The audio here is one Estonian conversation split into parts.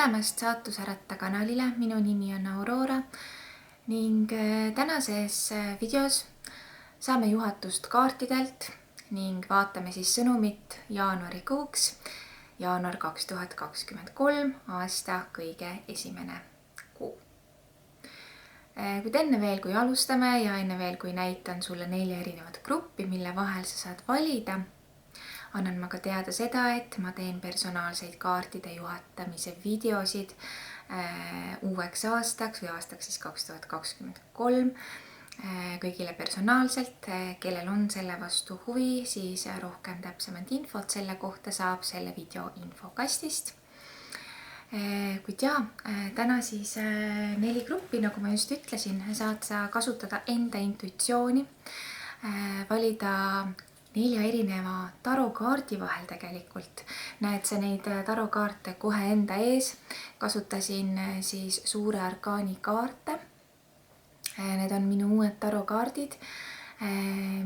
tulemast Saatusäratta kanalile, minu nimi on Aurora ning tänases videos saame juhatust kaartidelt ning vaatame siis sõnumit jaanuarikuuks, jaanuar 2023 aasta kõige esimene kuu. Kuid enne veel, kui alustame ja enne veel, kui näitan sulle 4 erinevat gruppi, mille vahel sa saad valida, annan ma ka teada seda, et ma teen personaalseid kaartide juhatamise videosid uueks aastaks või aastaks siis 2023 kõigile personaalselt. Kellel on selle vastu huvi, siis rohkem täpsemat infot selle kohta saab selle video infokastist. Kuid täna siis 4 gruppi, nagu ma just ütlesin, saad sa kasutada enda intuitsiooni, valida 4 erineva tarokaardi vahel tegelikult. Näed sa neid tarokaarte kohe enda ees. Kasutasin siis suure arkaani kaarte. Need on minu uued tarokaardid,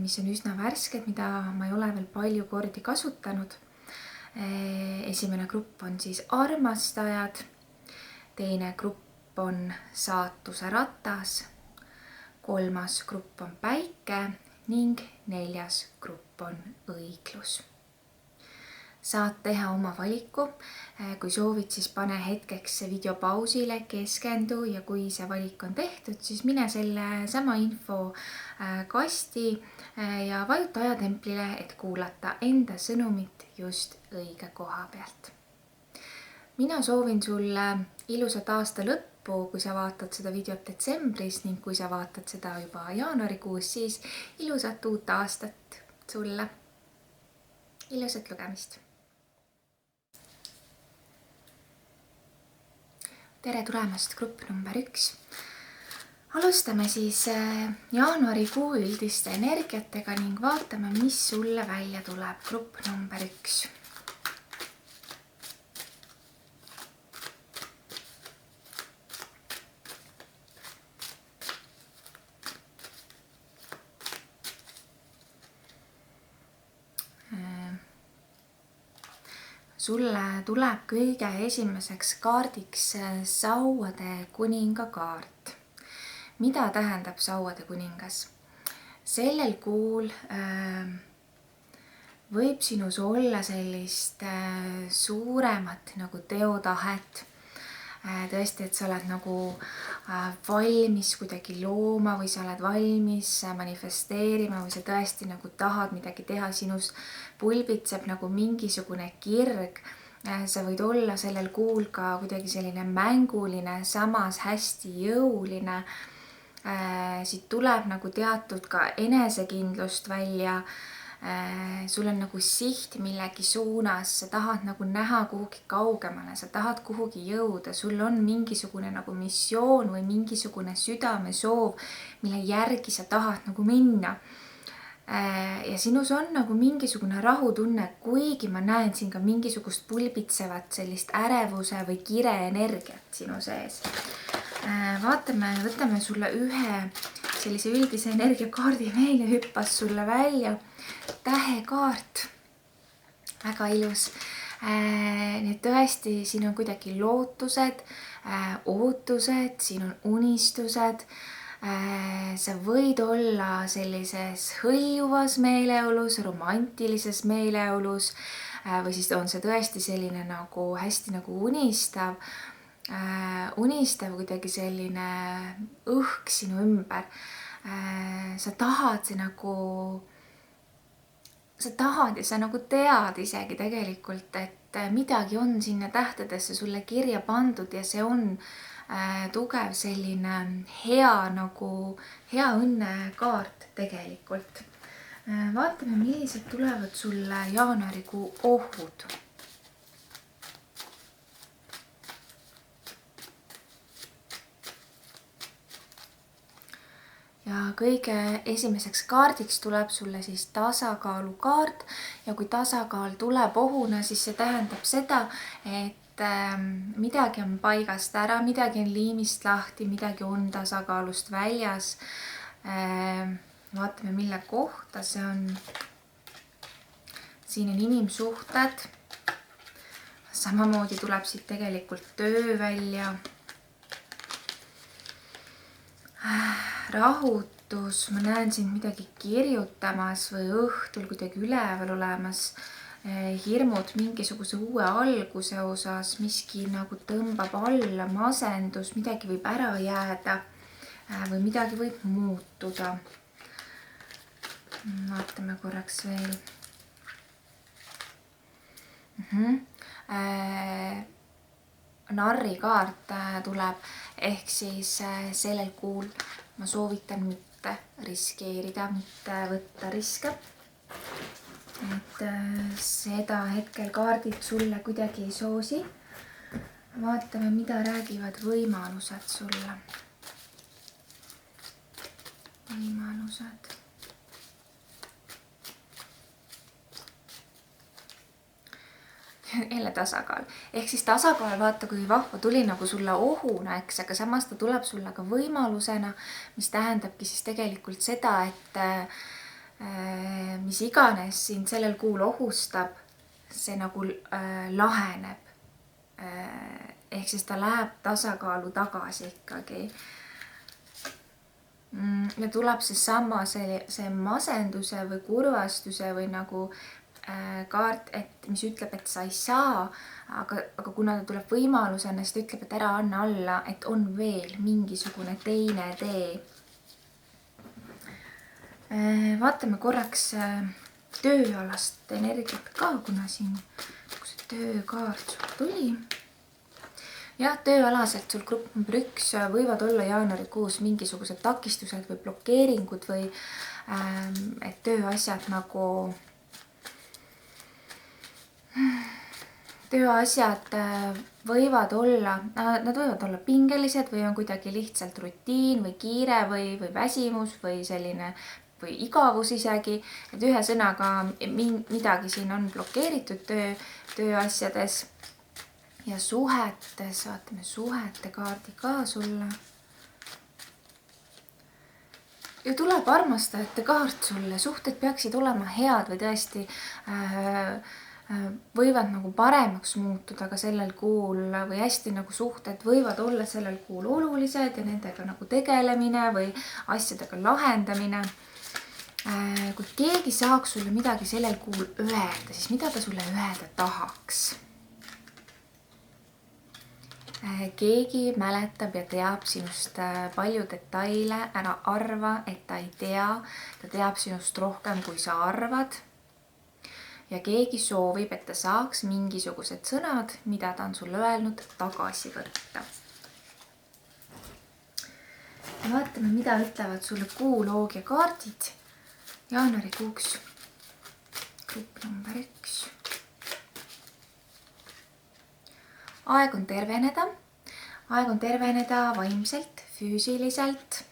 mis on üsna värsked, mida ma ei ole veel palju kordi kasutanud. Esimene grupp on siis armastajad. Teine grupp on saatuse ratas. 3. grupp on päike ning 4. grupp on õiglus. Saad teha oma valiku. Kui soovid, siis pane hetkeks video pausile, keskendu ja kui see valik on tehtud, siis mine selle sama info kasti ja vajuta ajatemplile, et kuulata enda sõnumit just õige koha pealt. Mina soovin sulle ilusat aasta lõppu, kui sa vaatad seda videot detsembris ning kui sa vaatad seda juba jaanuarikuus, siis ilusat uut aastat sulle. Ilusat lugemist. Tere tulemast grupp number 1. Alustame siis jaanuarikuu üldiste energiatega ning vaatame, mis sulle välja tuleb. Grupp number 1. Sulle tuleb kõige esimeseks kaardiks sauade kuninga kaart. Mida tähendab sauade kuningas? Sellel kuul võib sinus olla sellist suuremat nagu teotahet. Tõesti, et sa oled nagu valmis kuidagi looma või sa oled valmis manifesteerima või sa tõesti nagu tahad midagi teha, sinus pulbitseb nagu mingisugune kirg. Sa võid olla sellel kuul ka kuidagi selline mänguline, samas hästi jõuline. Siit tuleb nagu teatud ka enesekindlust välja. Sul on nagu siht millegi suunas, sa tahad nagu näha kuhugi kaugemale, sa tahad kuhugi jõuda, sul on mingisugune nagu missioon või mingisugune südamesoov, mille järgi sa tahad nagu minna. Ja sinus on nagu mingisugune rahutunne, kuigi ma näen siin ka mingisugust pulbitsevat sellist ärevuse või kire energiat sinu sees. Võtame sulle ühe sellise üldise energiakaardi veel ja hüppas sulle välja. Tähekaart. Väga ilus. Nii tõesti, siin on kuidagi lootused, ootused, siin on unistused. Sa võid olla sellises hõljuvas meeleolus, romantilises meeleolus või siis on see tõesti selline nagu hästi nagu unistav kuidagi selline õhk sinu ümber. Sa tahad ja sa nagu tead isegi tegelikult, et midagi on sinna tähtedesse sulle kirja pandud ja see on tugev selline hea õnnekaart tegelikult. Vaatame, millised tulevad sulle jaanuarikuu ohud. Ja kõige esimeseks kaardiks tuleb sulle siis tasakaalukaart ja kui tasakaal tuleb ohuna, siis see tähendab seda, et midagi on paigast ära, midagi on liimist lahti, midagi on tasakaalust väljas. Vaatame, mille kohta see on. Siin on inimsuhted, Samamoodi tuleb siit tegelikult töö välja. Rahutus, ma näen siin midagi kirjutamas või õhtul kuidagi üleval olemas. Hirmud mingisuguse uue alguse osas, miski nagu tõmbab alla, masendus, midagi võib ära jääda või midagi võib muutuda. Vaatame korraks veel. Narrikaart tuleb, ehk siis sellel kuul ma soovitan mitte riskeerida, mitte võtta riske. Et seda hetkel kaardid sulle kuidagi ei soosi. Vaatame, mida räägivad võimalused sulle. Võimalused. Jälle tasakaal. Ehk siis tasakaal, vaata kui vahva tuli nagu sulle ohuna, eks, aga samas ta tuleb sulle ka võimalusena, mis tähendabki siis tegelikult seda, et mis iganes sind sellel kuul ohustab, see nagu laheneb. Ehk siis ta läheb tasakaalu tagasi ikkagi. Ja tuleb seesama see masenduse või kurvastuse või nagu kaart, et mis ütleb, et sa ei saa, aga kuna ta tuleb võimalusena, siis ta ütleb, et ära anna alla, et on veel mingisugune teine tee. Vaatame korraks tööalast energiat ka, kuna siin see töökaart sul tuli. Ja tööalaselt sul grupp number 1 võivad olla jaanuarikuus mingisugused takistused või blokeeringud või et tööasjad nagu võivad olla, nad võivad olla pingelised või on kuidagi lihtsalt rutiin või kiire või väsimus või selline või igavus isegi, et ühe sõnaga midagi siin on blokeeritud tööasjades. Ja suhetes, vaatame suhete kaardi ka sulle. Ja tuleb armastajate kaart sulle, suhted peaksid olema head või tõesti võivad nagu paremaks muutuda ka sellel kuul või hästi nagu suhted võivad olla sellel kuul olulised ja nendega nagu tegelemine või asjadega lahendamine. Kui keegi saaks sulle midagi sellel kuul öelda, siis mida ta sulle öelda tahaks? Keegi mäletab ja teab sinust palju detaile, ära arva, et ta ei tea. Ta teab sinust rohkem, kui sa arvad. Ja keegi soovib, et ta saaks mingisugused sõnad, mida ta on sulle öelnud, tagasi võtta. Ja vaatame, mida ütlevad sulle kuuloogia kaardid jaanuarikuuks. Grupp number 1. Aeg on terveneda. Aeg on terveneda vaimselt, füüsiliselt.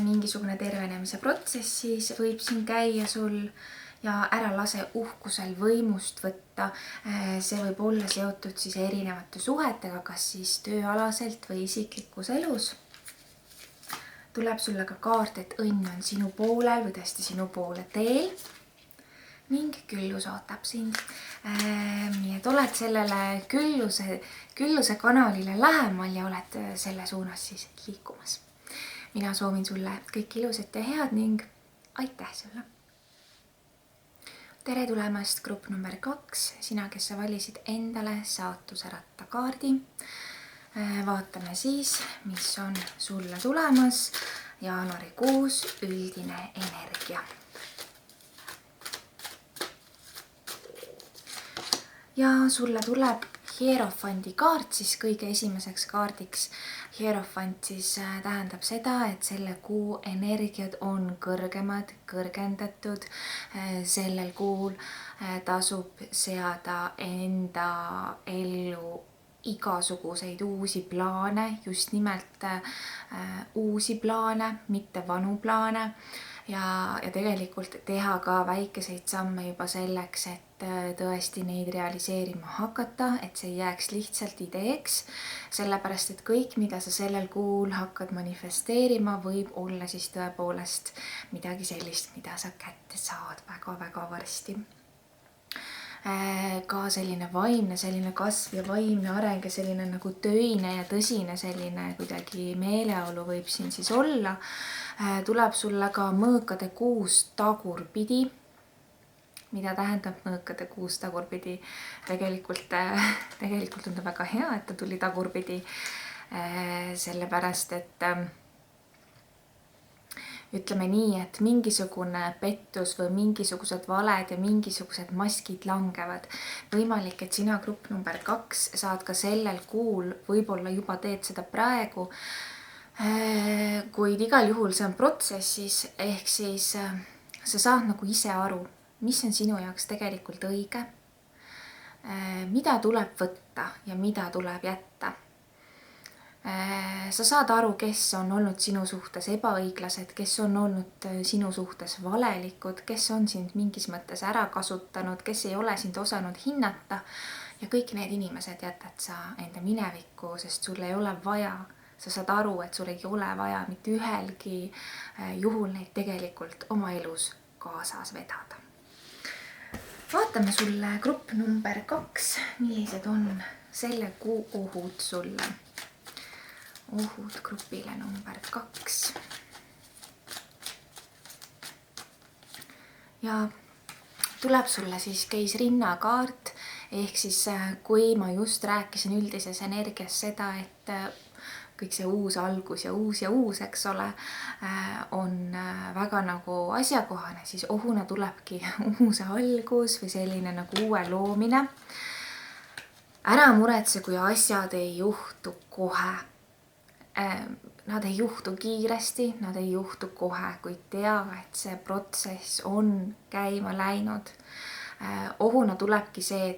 Mingisugune tervenemise protsess siis võib siin käia sul ja ära lase uhkusel võimust võtta. See võib olla seotud siis erinevate suhetega, kas siis tööalaselt või isiklikus elus. Tuleb sulle ka kaart, et õnn on sinu poolel või tõesti sinu poole teel. Ning küllus ootab sind. Nii et oled sellele külluse kanalile lähemal ja oled selle suunas siis liikumas. Mina soovin sulle kõik ilusat ja head ning aitäh sulle. Tere tulemast grupp number 2, sina, kes sa valisid endale saatuse ratta kaardi. Vaatame siis, mis on sulle tulemas jaanuarikuus üldine energia. Ja sulle tuleb hierofandi kaart siis kõige esimeseks kaardiks. Hierofant siis tähendab seda, et selle kuu energiad on kõrgemad, kõrgendatud. Sellel kuul tasub seada enda ellu igasuguseid uusi plaane, just nimelt uusi plaane, mitte vanu plaane. Ja tegelikult teha ka väikeseid samme juba selleks, et tõesti neid realiseerima hakata, et see jääks lihtsalt ideeks, sellepärast et kõik, mida sa sellel kuul hakkad manifesteerima, võib olla siis tõepoolest midagi sellist, mida sa kätte saad väga-väga varsti. ka selline vaimne, selline kasv ja vaimne areng ja selline nagu töine ja tõsine selline kuidagi meeleolu võib siin siis olla. Tuleb sulle ka mõõkade kuus tagurpidi. Mida tähendab mõõkade kuus tagurpidi? Tegelikult on ta väga hea, et ta tuli tagurpidi, sellepärast, et ütleme nii, et mingisugune pettus või mingisugused valed ja mingisugused maskid langevad. Võimalik, et sina grupp number 2 saad ka sellel kuul, võib-olla juba teed seda praegu, kuid igal juhul see on protsessis, ehk siis sa saad nagu ise aru, mis on sinu jaoks tegelikult õige, mida tuleb võtta ja mida tuleb jätta. Sa saad aru, kes on olnud sinu suhtes ebaõiglased, kes on olnud sinu suhtes valelikud, kes on sind mingis mõttes ära kasutanud, kes ei ole sind osanud hinnata ja kõik need inimesed jätad sa enda minevikku, sest sul ei ole vaja. Sa saad aru, et sul ei ole vaja mitte ühelgi juhul neid tegelikult oma elus kaasas vedada. Vaatame sulle grupp number 2, millised on selle kuu ohud sulle. Ohud grupile number 2. Ja tuleb sulle siis keisrinna kaart, ehk siis kui ma just rääkisin üldises energias seda, et kõik see uus algus ja uus, eks ole, on väga nagu asjakohane, siis ohuna tulebki uus algus või selline nagu uue loomine. Ära muretse, kui asjad ei juhtu kohe. Nad ei juhtu kiiresti, nad ei juhtu kohe, kuid tea, et see protsess on käima läinud. Ohuna tulebki see,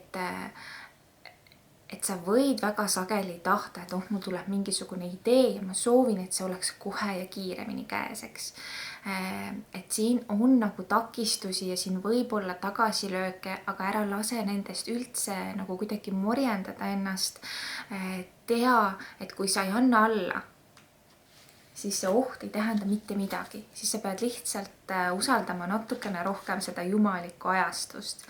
et sa võid väga sageli tahta, et mul tuleb mingisugune idee ja ma soovin, et see oleks kohe ja kiiremini käeseks. Et siin on nagu takistusi ja siin võib olla tagasilööke, aga ära lase nendest üldse nagu kuidagi morjendada ennast. Tea, et kui sa ei anna alla, siis see oht ei tähenda mitte midagi. Siis sa pead lihtsalt usaldama natukene rohkem seda jumalikku ajastust.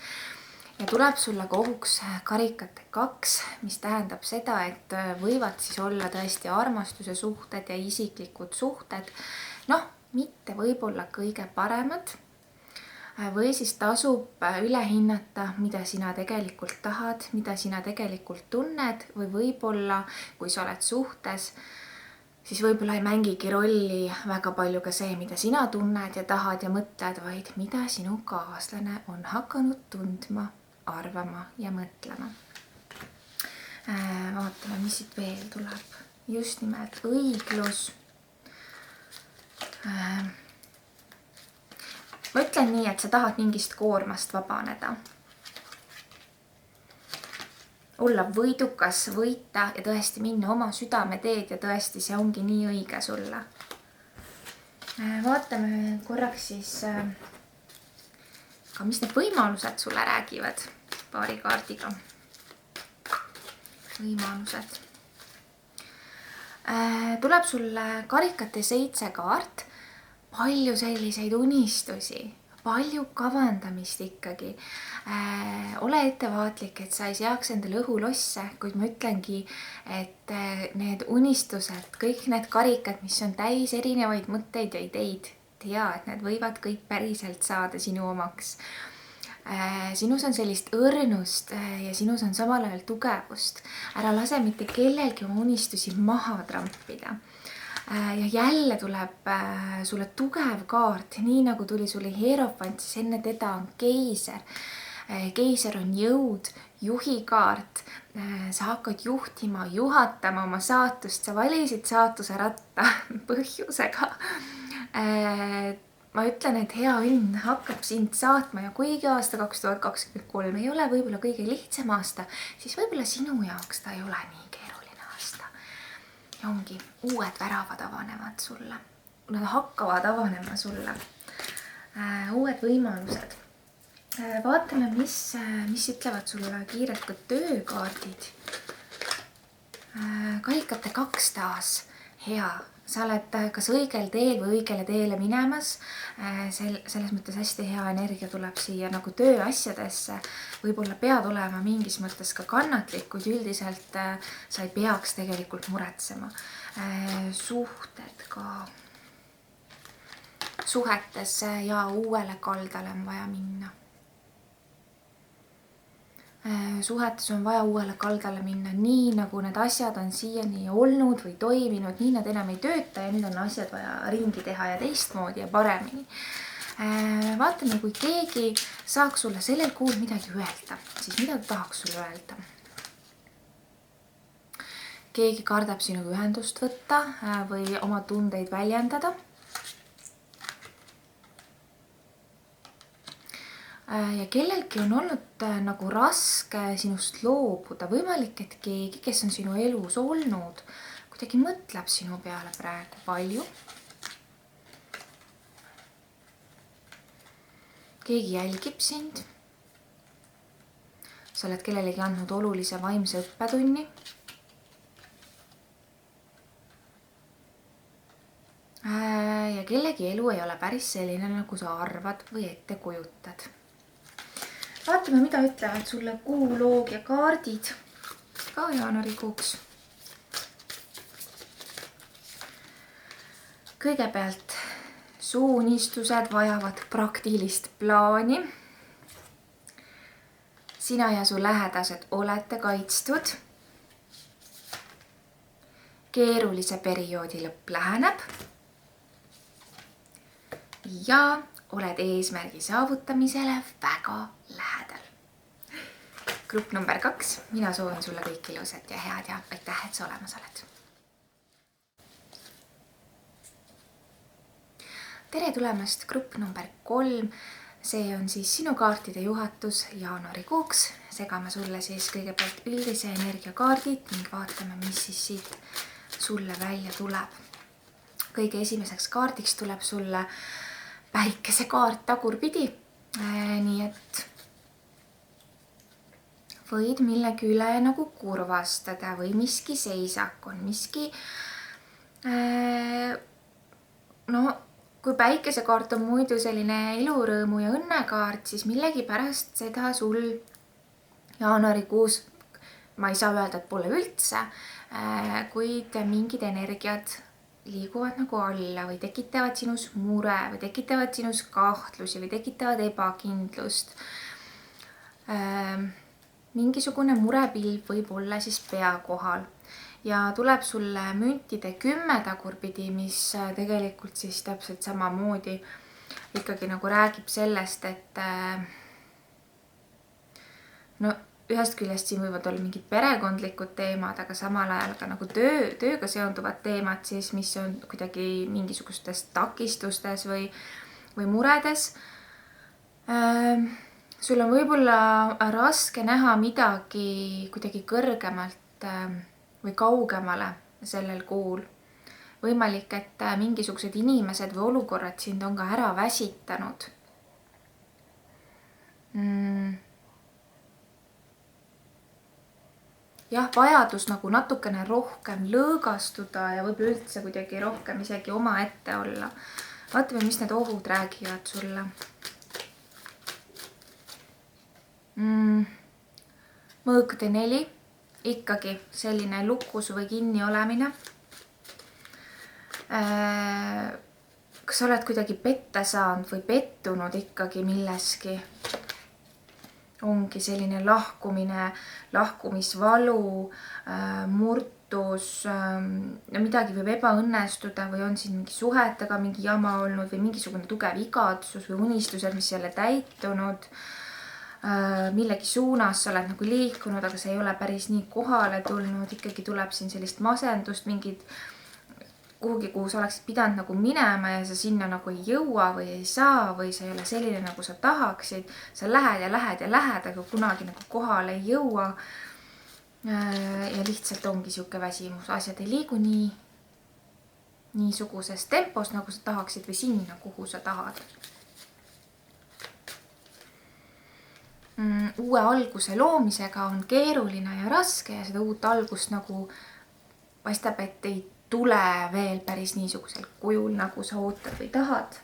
Ja tuleb sulle ka ohuks karikate 2, mis tähendab seda, et võivad siis olla tõesti armastuse suhted ja isiklikud suhted. Mitte võib-olla kõige paremad. Või siis tasub üle hinnata, mida sina tegelikult tahad, mida sina tegelikult tunned või võib-olla, kui sa oled suhtes, siis võib-olla ei mängigi rolli väga palju ka see, mida sina tunned ja tahad ja mõtled, vaid mida sinu kaaslane on hakanud tundma, arvama ja mõtlema. Vaatame, mis siit veel tuleb. Just nimelt õiglus. Ma ütlen nii, et sa tahad mingist koormast vabaneda. Olla võidukas, võita ja tõesti minna oma südame teed ja tõesti see ongi nii õige sulle. Vaatame korraks siis ka mis need võimalused sulle räägivad paari kaardiga. Võimalused. Tuleb sulle karikate 7 kaart, palju selliseid unistusi, palju kavandamist ikkagi. Ole ettevaatlik, et sa ei seaks endale õhulosse, kuid ma ütlengi, et need unistused, kõik need karikad, mis on täis erinevaid mõtteid ja ideid, tea, et need võivad kõik päriselt saada sinu omaks. Sinus on sellist õrnust ja sinus on samal ajal tugevust. Ära lase mitte kellelgi oma unistusi maha trampida. Ja jälle tuleb sulle tugev kaart, nii nagu tuli sulle hierofant, siis enne teda on keiser. Keiser on jõud, juhi kaart. Sa hakkad juhtima, juhatama oma saatust. Sa valisid saatuse ratta põhjusega. Ma ütlen, et hea õnn hakkab sind saatma ja kuigi aasta 2023 ei ole võib-olla kõige lihtsam aasta, siis võib-olla sinu jaoks ta ei ole nii keeruline aasta. Ja ongi uued väravad avanevad sulle. Nad hakkavad avanema sulle. Uued võimalused. Vaatame, mis ütlevad sulle kiirelt ka töökaardid. Karikate 2 taas. hea. Sa oled kas õigel teel või õigele teele minemas. Selles mõttes hästi hea energia tuleb siia nagu tööasjadesse. Võib-olla pead olema mingis mõttes ka kannatlik, kuid üldiselt sa ei peaks tegelikult muretsema. Suhted ka. Suhetesse ja uuele kaldale on vaja minna. Suhetes on vaja uuele kaldale minna, nii nagu need asjad on siiani olnud või toiminud, nii nad enam ei tööta ja nüüd on asjad vaja ringi teha ja teistmoodi ja paremini. Vaatame, kui keegi saaks sulle sellel kuul midagi öelda, siis mida ta tahaks sulle öelda? Keegi kardab sinuga ühendust võtta või oma tundeid väljendada. Ja kellelgi on olnud nagu raske sinust loobuda. Võimalik, et keegi, kes on sinu elus olnud, kuidagi mõtleb sinu peale praegu palju. Keegi jälgib sind. Sa oled kellelegi andnud olulise vaimse õppetunni. Ja kellegi elu ei ole päris selline, nagu sa arvad või ette kujutad. Vaatame, mida ütlevad sulle kuuloogia kaardid ka jaanuarikuuks. Kõigepealt suunistused vajavad praktilist plaani. Sina ja su lähedased olete kaitstud. Keerulise perioodi lõpp läheneb. Ja oled eesmärgi saavutamisele väga lähedal. Grupp number 2. Mina soovin sulle kõik ilusat ja head ja aitäh, et sa olemas oled. Tere tulemast grupp number 3. See on siis sinu kaartide juhatus jaanuarikuuks. Segame sulle siis kõigepealt üldise energiakaardid ning vaatame, mis siis siit sulle välja tuleb. Kõige esimeseks kaardiks tuleb sulle päikesekaart tagurpidi, nii et võid millegi üle nagu kurvastada või miski seisak on, miski kui päikesekaart on muidu selline elurõõmu ja õnnekaart, siis millegi pärast seda sul jaanuarikuus, ma ei saa öelda, et pole üldse, kuid mingid energiad liiguvad nagu alla või tekitavad sinus mure või tekitavad sinus kahtlusi või tekitavad ebakindlust. Mingisugune murepilv võib olla siis pea kohal ja tuleb sulle müntide 10 tagurpidi, mis tegelikult siis täpselt samamoodi ikkagi nagu räägib sellest, et ühest küljest siin võivad olla mingid perekondlikud teemad, aga samal ajal ka nagu tööga seonduvad teemad siis, mis on kuidagi mingisugustes takistustes või muredes. Sul on võib-olla raske näha midagi kuidagi kõrgemalt või kaugemale sellel kuul. Võimalik, et mingisugused inimesed või olukorrad sind on ka ära väsitanud. Jah, vajadus nagu natukene rohkem lõõgastuda ja võib üldse kuidagi rohkem isegi oma ette olla. Vaatame, mis need ohud räägivad sulle. Mõõkde 4, ikkagi selline lukus või kinni olemine. Kas sa oled kuidagi petta saanud või pettunud ikkagi milleski? Ongi selline lahkumine, lahkumisvalu, murtus, midagi võib ebaõnnestuda või on siin mingi suhetega mingi jama olnud või mingisugune tugev igatsus või unistused, mis ei ole täitunud. Millegi suunas sa oled nagu liikunud, aga see ei ole päris nii kohale tulnud. Ikkagi tuleb siin sellist masendust, mingid kuhugi, kuhu sa oleksid pidanud nagu minema ja sa sinna nagu ei jõua või ei saa või see ei ole selline, nagu sa tahaksid. Sa lähed ja lähed ja lähed, aga kunagi nagu kohale ei jõua. Ja lihtsalt ongi siuke väsimus. Asjad ei liigu niisuguses tempos, nagu sa tahaksid või sinna, kuhu sa tahad. Uue alguse loomisega on keeruline ja raske ja seda uut algust nagu paistab, et ei tule veel päris niisugusel kujul, nagu sa ootad või tahad.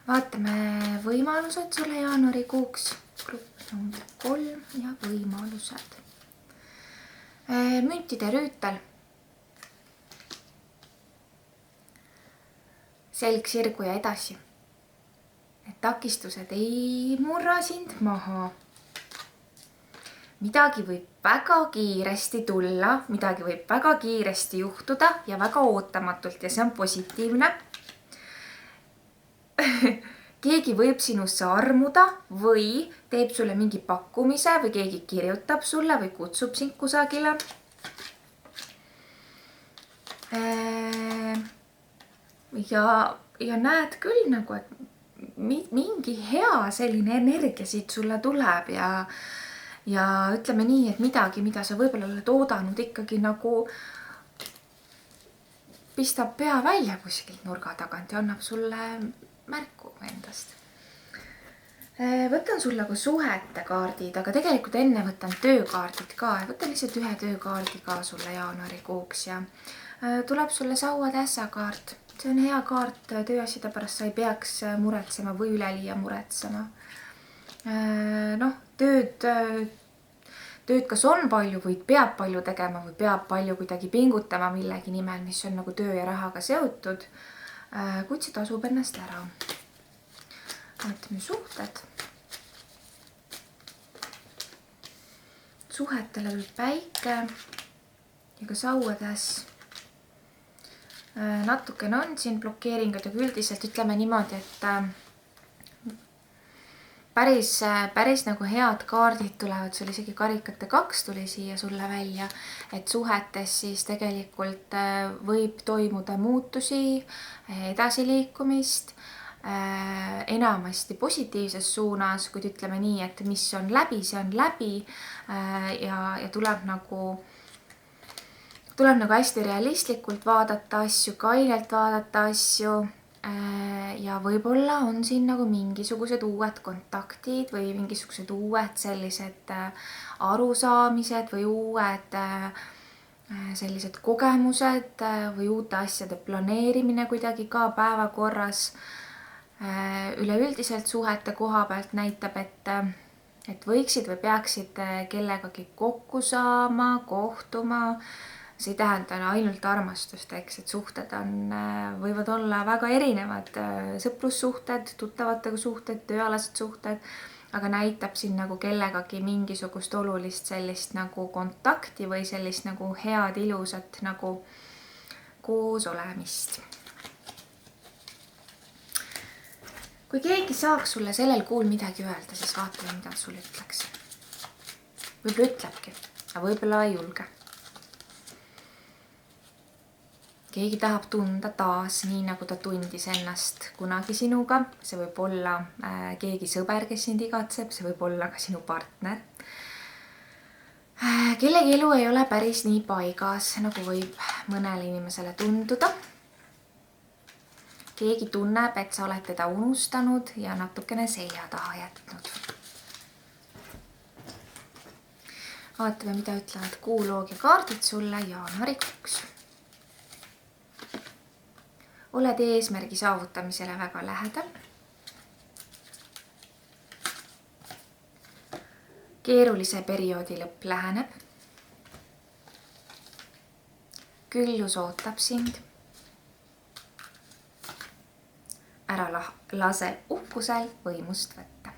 Vaatame võimalused sulle jaanuarikuuks. Grupp number 3 ja võimalused. Müntide rüütel. Selg sirgu ja edasi. Need takistused ei murra sind maha. Midagi võib väga kiiresti tulla, midagi võib väga kiiresti juhtuda ja väga ootamatult ja see on positiivne. Keegi võib sinusse armuda või teeb sulle mingi pakkumise või keegi kirjutab sulle või kutsub sind kusagile. Ja näed küll nagu, et mingi hea selline energia siit sulle tuleb ja ütleme nii, et midagi, mida sa võib-olla oled oodanud ikkagi nagu pistab pea välja kuskilt nurga tagant ja annab sulle märku endast. Võtan sulle ka suhete kaardid, aga tegelikult enne võtan töökaardid ka. Võtan lihtsalt ühe töökaardi ka sulle jaanuarikuuks ja tuleb sulle sauade ässakaart. See on hea kaart tööasjade pärast, sa ei peaks muretsema või üleliia muretsema. Tööd kas on palju või peab palju tegema või peab palju kuidagi pingutama millegi nimel, mis on nagu töö ja rahaga seotud. Kuid see tasub ennast ära. Vaatame suhted. Suhetele tuleb päike ja ka sauades. Natukene on siin blokeeringud, aga üldiselt ütleme niimoodi, et päris nagu head kaardid tulevad sul, isegi karikate 2 tuli siia sulle välja, et suhetes siis tegelikult võib toimuda muutusi, edasiliikumist, enamasti positiivses suunas, kuid ütleme nii, et mis on läbi, see on läbi ja tuleb nagu hästi realistlikult vaadata asju, kainelt vaadata asju ja võib-olla on siin nagu mingisugused uued kontaktid või mingisugused uued sellised arusaamised või uued sellised kogemused või uute asjade planeerimine kuidagi ka päevakorras. Üleüldiselt suhete koha pealt näitab, et võiksid või peaksid kellegagi kokku saama, kohtuma. See ei tähenda ainult armastust, eks, et suhted võivad olla väga erinevad, sõprussuhted, tuttavatega suhted, tööalased suhted, aga näitab siin nagu kellegagi mingisugust olulist sellist nagu kontakti või sellist nagu head, ilusat nagu koos olemist. Kui keegi saaks sulle sellel kuul midagi öelda, siis vaatame, mida sulle ütleks. Võib-olla ütlebki, aga võib-olla ei julge. Keegi tahab tunda taas nii, nagu ta tundis ennast kunagi sinuga. See võib olla keegi sõber, kes sind igatseb, see võib olla ka sinu partner. Kellegi elu ei ole päris nii paigas, nagu võib mõnele inimesele tunduda. Keegi tunneb, et sa oled teda unustanud ja natukene selja taha jätnud. Vaatame, mida ütlevad kuuloogia kaardid sulle jaanuarikuuks. Oled eesmärgi saavutamisele väga lähedal. Keerulise perioodi lõpp läheneb. Küllus ootab sind. Ära lase uhkusel võimust võtta.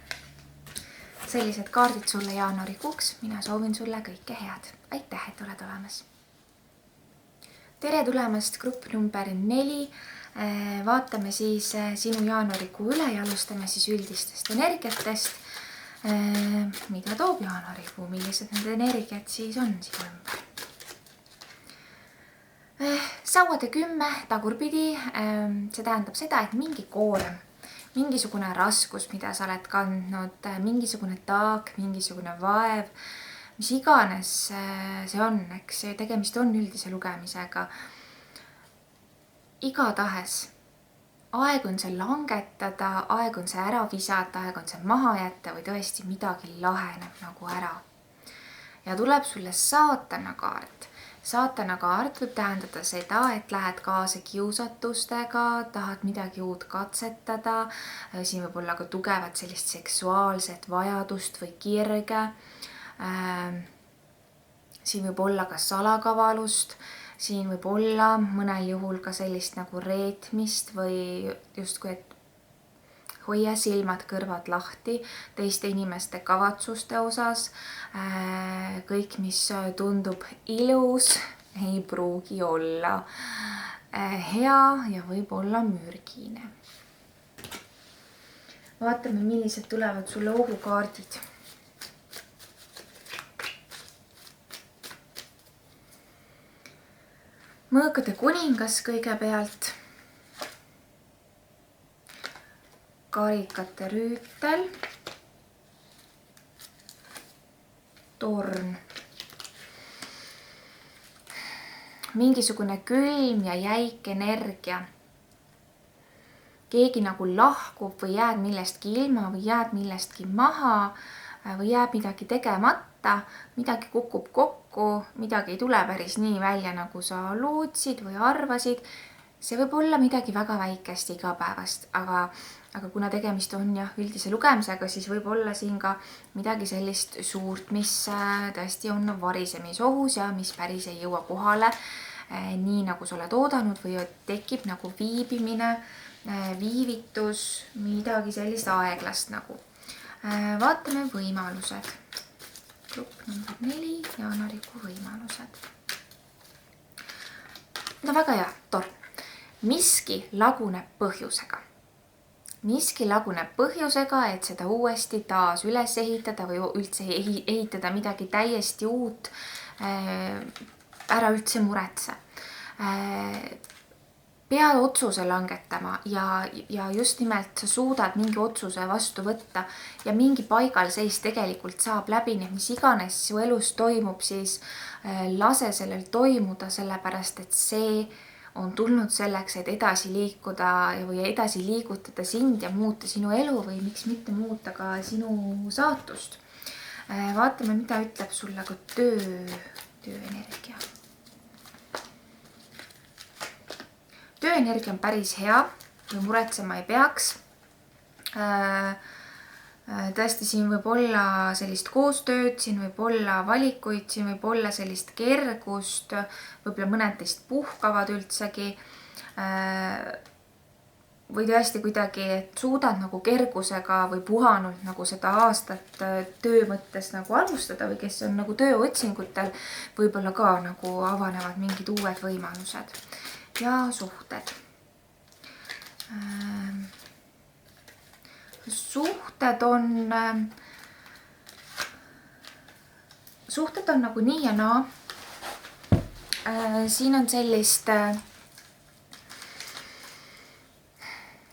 Sellised kaardid sulle jaanuarikuuks. Mina soovin sulle kõike head. Aitäh, et oled olemas. Tere tulemast grupp number 4. Vaatame siis sinu jaanuarikuu üle ja alustame siis üldistest energiatest. Mida toob jaanuarikuu, millised need energiat siis on sinu ümber? Sauade 10 tagurpidi, see tähendab seda, et mingi koorem, mingisugune raskus, mida sa oled kandnud, mingisugune taak, mingisugune vaev, mis iganes see on, eks tegemist on üldise lugemisega. Igatahes aeg on see langetada, aeg on see ära visata, aeg on see maha jätta või tõesti midagi laheneb nagu ära. Ja tuleb sulle saatana kaart. saatana kaart võib tähendada seda, et lähed kaasa kiusatustega, tahad midagi uut katsetada. Siin võib olla ka tugevat sellist seksuaalset vajadust või kirge. Siin võib olla ka salakavalust. Siin võib olla mõnel juhul ka sellist nagu reetmist või justkui, et hoia silmad kõrvad lahti teiste inimeste kavatsuste osas. Kõik, mis tundub ilus, ei pruugi olla hea ja võib olla mürgine. Vaatame, millised tulevad sulle ohukaardid. Mõõkade kuningas kõigepealt. Karikate rüütel. Torn. Mingisugune külm ja jäik energia. Keegi nagu lahkub või jääd millestki ilma või jääd millestki maha või jääb midagi tegemata, midagi kukub kokku, midagi ei tule päris nii välja, nagu sa lootsid või arvasid. See võib olla midagi väga väikest igapäevast, aga kuna tegemist on üldise lugemisega, siis võib olla siin ka midagi sellist suurt, mis tõesti on varisemisohus ja mis päris ei jõua kohale nii, nagu sa oled oodanud või tekib nagu viibimine, viivitus, midagi sellist aeglast nagu. Vaatame võimalused. Grupp number 4, jaanuarikuu võimalused. No väga hea, torn. Miski laguneb põhjusega. Miski laguneb põhjusega, et seda uuesti taas üles ehitada või üldse ehitada midagi täiesti uut. Ära üldse muretse. Pead otsuse langetama ja just nimelt sa suudad mingi otsuse vastu võtta ja mingi paigalseis tegelikult saab läbi, nii mis iganes su elus toimub, siis lase sellel toimuda, sellepärast et see on tulnud selleks, et edasi liikuda või edasi liigutada sind ja muuta sinu elu või miks mitte muuta ka sinu saatust. Vaatame, mida ütleb sulle ka tööenergia. Tööenergia on päris hea või muretsema ei peaks. Tõesti, siin võib olla sellist koostööd, siin võib olla valikuid, siin võib olla sellist kergust, võib-olla mõned teist puhkavad üldsegi. Või tõesti kuidagi, et suudad nagu kergusega või puhanult nagu seda aastat töö mõttes nagu alustada või kes on nagu tööotsingutel, võib-olla ka nagu avanevad mingid uued võimalused. Ja suhted. Suhted on nagu nii ja naa. Siin on sellist,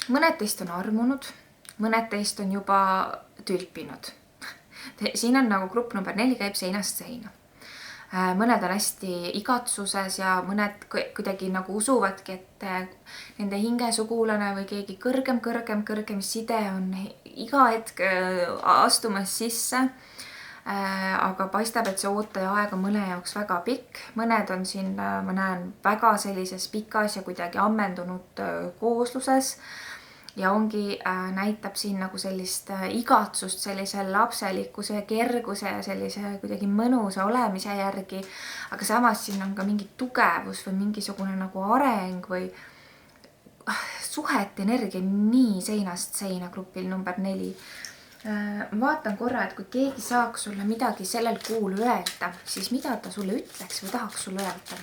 mõned teist on armunud, mõned teist on juba tülpinud. Siin on nagu grupp number 4 käib seinast seina. Mõned on hästi igatsuses ja mõned kuidagi nagu usuvadki, et nende hingesugulane või keegi kõrgem side on iga hetk astumas sisse. Aga paistab, et see ootaja aeg on mõne jaoks väga pikk. Mõned on siin, ma näen, väga sellises pikas ja kuidagi ammendunud koosluses. Ja ongi näitab siin nagu sellist igatsust, sellise lapselikkuse, kerguse ja sellise kuidagi mõnusa olemise järgi. Aga samas siin on ka mingi tugevus või mingisugune nagu areng või suhet energia nii seinast seina grupil number 4. Vaatan korra, et kui keegi saaks sulle midagi sellel kuul öelda, siis mida ta sulle ütleks või tahaks sulle öelda?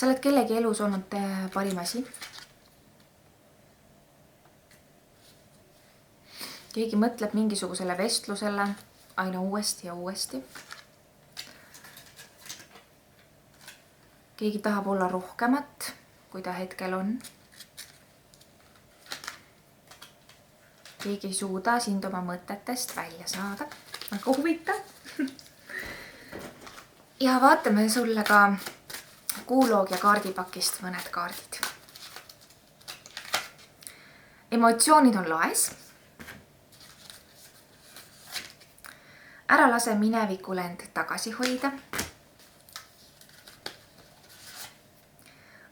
Sa oled kellegi elus olnud parim asi. Keegi mõtleb mingisugusele vestlusele aina uuesti ja uuesti. Keegi tahab olla rohkemat, kui ta hetkel on. Keegi ei suuda sind oma mõtetest välja saada. Väga huvitav. Ja vaatame sulle ka kuuloog ja kaardipakist mõned kaardid. Emotsioonid on laes. ära lase minevikul end tagasi hoida.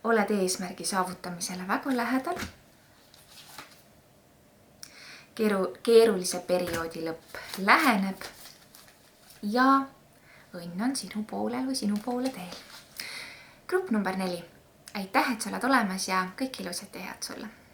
Oled eesmärgi saavutamisele väga lähedal. Keerulise perioodi lõpp läheneb ja õnn on sinu poolel või sinu poole teel. Grupp number 4. Aitäh, et sa oled olemas ja kõik ilusat ja head sulle!